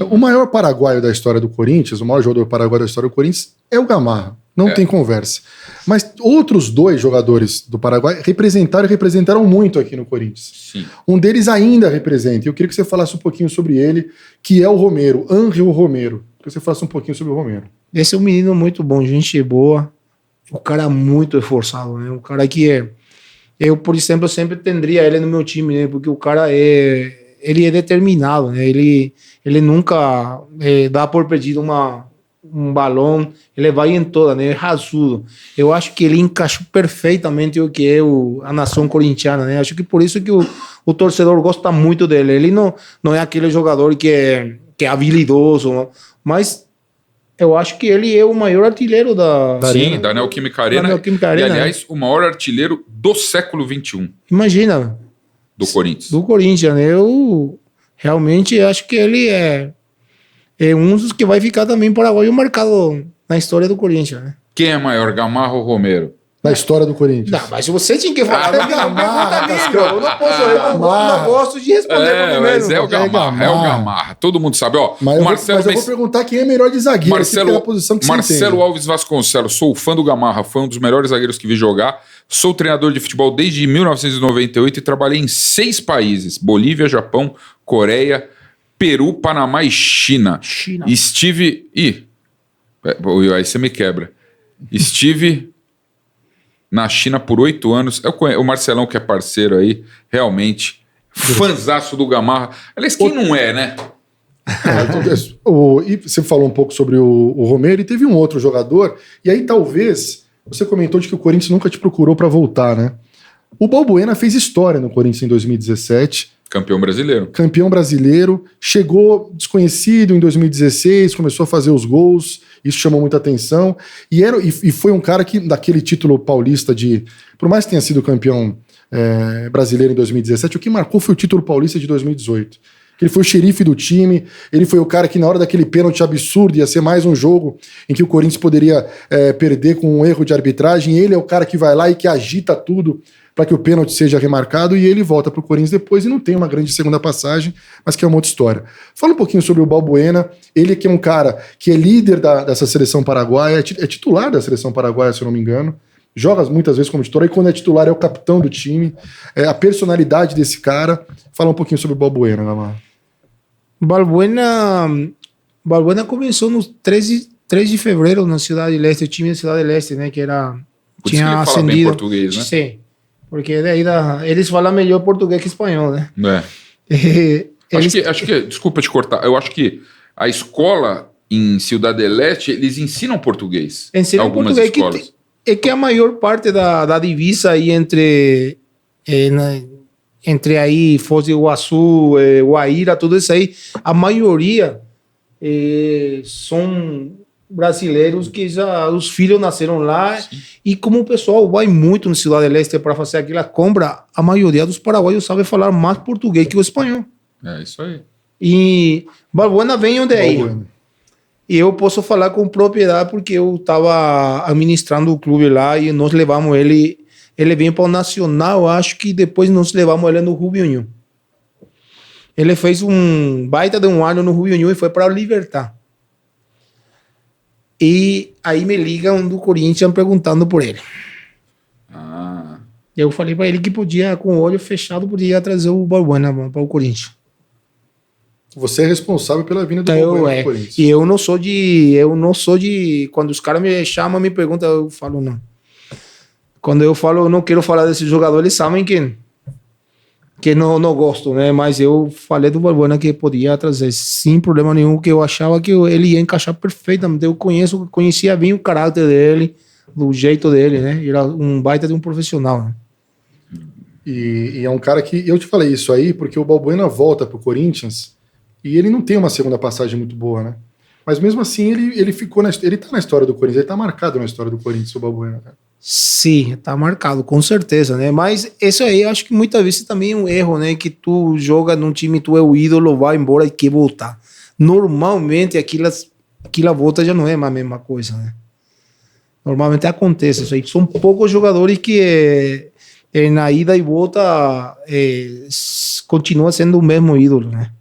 O maior paraguaio da história do Corinthians, o maior jogador paraguaio da história do Corinthians é o Gamarra. Não tem conversa. Mas outros dois jogadores do Paraguai representaram muito aqui no Corinthians. Sim. Um deles ainda representa. Eu queria que você falasse um pouquinho sobre ele, que é o Romero, Ángel Romero. Que você falasse um pouquinho sobre o Romero. Esse é um menino muito bom, gente boa. O cara é muito esforçado, né? O cara que é... Eu, por exemplo, sempre tendria ele no meu time, né? Porque o cara ele é determinado, né? Ele nunca dá por perdido um balão, ele vai em toda, né? É raçudo. Eu acho que ele encaixou perfeitamente o que é a nação corintiana, né? Acho que por isso que o torcedor gosta muito dele. Ele não é aquele jogador que é habilidoso, mas eu acho que ele é o maior artilheiro da Da Neoquímica Arena. E, aliás, o maior artilheiro do século XXI. Imagina. Do Corinthians. Do Corinthians, né? Eu realmente acho que ele é um dos que vai ficar também paraguaio marcado na história do Corinthians, né? Quem é maior, Gamarra ou Romero? Na história do Corinthians. Não, mas você tinha que falar. Eu não gosto de responder mas é o Gamarra. Todo mundo sabe. Ó, mas eu vou perguntar quem é melhor de zagueiro. Marcelo Alves Vasconcelos. Sou fã do Gamarra. Foi um dos melhores zagueiros que vi jogar. Sou treinador de futebol desde 1998 e trabalhei em 6 países. Bolívia, Japão, Coreia, Peru, Panamá e China. Estive... aí você me quebra. Estive na China por 8 anos. O Marcelão, que é parceiro aí, realmente, fãzaço do Gamarra. Aliás, quem não é, né? E você falou um pouco sobre o Romero, e teve um outro jogador, e aí talvez, você comentou de que o Corinthians nunca te procurou para voltar, né? O Balbuena fez história no Corinthians em 2017. Campeão brasileiro, chegou desconhecido em 2016, começou a fazer os gols, isso chamou muita atenção, e foi um cara que, daquele título paulista por mais que tenha sido campeão brasileiro em 2017, o que marcou foi o título paulista de 2018. Ele foi o xerife do time, ele foi o cara que na hora daquele pênalti absurdo ia ser mais um jogo em que o Corinthians poderia perder com um erro de arbitragem, ele é o cara que vai lá e que agita tudo para que o pênalti seja remarcado, e ele volta para o Corinthians depois e não tem uma grande segunda passagem, mas que é uma outra história. Fala um pouquinho sobre o Balbuena, ele que é um cara que é líder dessa seleção paraguaia, é titular da seleção paraguaia, se eu não me engano, joga muitas vezes como titular, e quando é titular é o capitão do time, a personalidade desse cara. Fala um pouquinho sobre o Balbuena, Gamarra. Balbuena começou no 3 de fevereiro na Cidade Leste, o time da Cidade Leste, né, que era... Por isso que ele fala bem português, né? Sim, porque daí eles falam melhor português que espanhol, né? Acho que, desculpa te cortar, eu acho que a escola em Cidade Leste, eles ensinam português. Ensinam algumas português, escolas. Que a maior parte da divisa aí entre aí Foz do Iguaçu, Guaíra, tudo isso aí, a maioria são brasileiros que os filhos nasceram lá. Sim. E como o pessoal vai muito no Cidade Leste para fazer aquela compra, a maioria dos paraguaios sabe falar mais português que o espanhol. É isso aí. E Balbuena vem onde é aí. E eu posso falar com propriedade porque eu estava administrando o clube lá e nós levamos ele veio para o Nacional, acho que depois nós levamos ele no Rubio Ñu. Ele fez um baita de um ano no Rubio Ñu e foi para o Libertad. E aí me ligam do Corinthians perguntando por ele. Eu falei para ele que podia, com o olho fechado, podia trazer o Balbuena para o Corinthians. Você é responsável pela vinda do Balbuena do Corinthians. E eu não sou de... Quando os caras me chamam, me perguntam, eu falo não. Quando eu falo, eu não quero falar desse jogador, eles sabem que não gosto, né? Mas eu falei do Balbuena que podia trazer sem problema nenhum, que eu achava que ele ia encaixar perfeitamente. Eu conhecia bem o caráter dele, do jeito dele, né? Era um baita de um profissional, né? E é um cara que... Eu te falei isso aí porque o Balbuena volta pro Corinthians e ele não tem uma segunda passagem muito boa, né? Mas mesmo assim ele ficou ele tá na história do Corinthians, ele tá marcado na história do Corinthians, o Balbuena, cara. Sim, tá marcado, com certeza, né? Mas isso aí, acho que muitas vezes também é um erro, né? Que tu joga num time, tu é o ídolo, vai embora e quer voltar. Normalmente, aquela volta já não é a mesma coisa, né? Normalmente acontece isso aí. São poucos jogadores que na ida e volta continua sendo o mesmo ídolo, né?